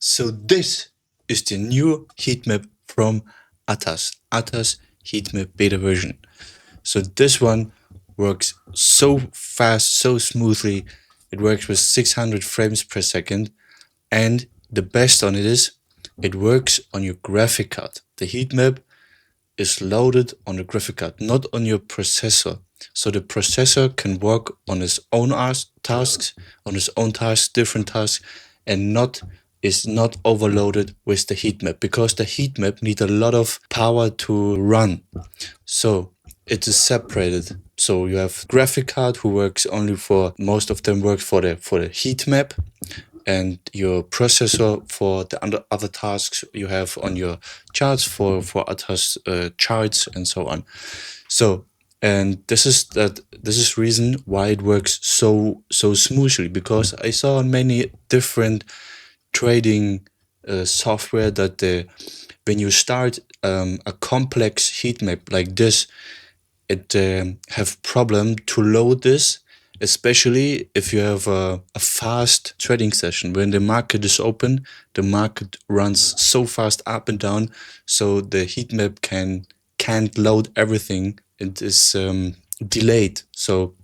So this is the new heat map from ATAS heat map beta version. So this one works so fast, so smoothly. It works with 600 frames per second. And the best on it is it works on your graphic card. The heat map is loaded on the graphic card, not on your processor. So the processor can work on its own tasks, different tasks, and is not overloaded with the heat map, because the heat map needs a lot of power to run. So it is separated. So you have graphic card who works only for, most of them work for the heat map, and your processor for the other tasks you have on your charts for ATAS charts and so on. So, and this is reason why it works so smoothly, because I saw many different trading software that when you start a complex heat map like this, it have problem to load this, especially if you have a fast trading session. When the market is open, the market runs so fast up and down, so the heat map can't load everything. It is delayed. So,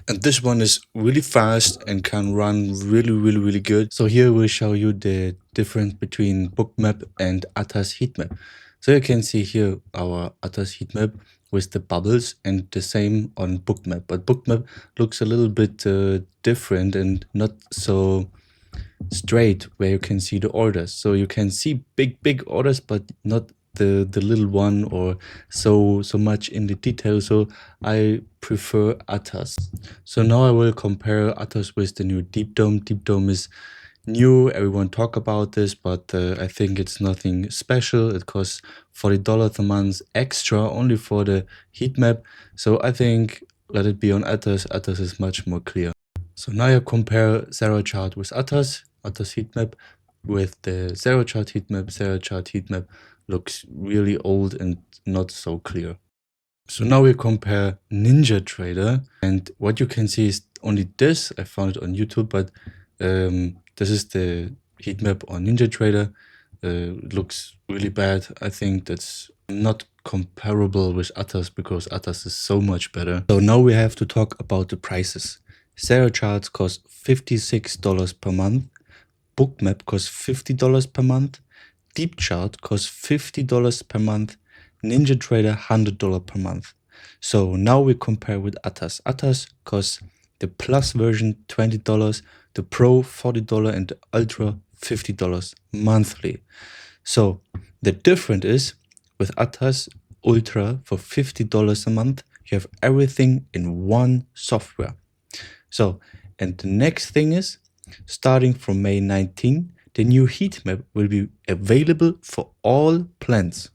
and this one is really fast and can run really good. So here we'll show you the difference between Bookmap and ATAS heatmap. So you can see here our ATAS heatmap with the bubbles, and the same on Bookmap. But Bookmap looks a little bit different and not so straight, where you can see the orders. So you can see big orders, but not the little one, or so much in the detail. So I prefer ATAS. So now I will compare ATAS with the new Deep Dome. Deep Dome is new, everyone talk about this, but I think it's nothing special. It costs $40 a month extra only for the heat map. So I think let it be on ATAS. ATAS is much more clear. So now you compare Zero Chart with ATAS heat map with the Zero Chart heat map. Zero Chart heat map looks really old and not so clear. So now we compare NinjaTrader, and what you can see is only this. I found it on YouTube, but this is the heat map on NinjaTrader. It looks really bad. I think that's not comparable with ATAS, because ATAS is so much better. So now we have to talk about the prices. Zero Charts costs $56 per month. Bookmap costs $50 per month. Deep Chart costs $50 per month. NinjaTrader $100 per month. So now we compare with ATAS. ATAS costs the Plus version $20, the Pro $40, and the Ultra $50 monthly. So the difference is, with ATAS Ultra for $50 a month, you have everything in one software. So, and the next thing is, starting from May 19, the new heat map will be available for all plans.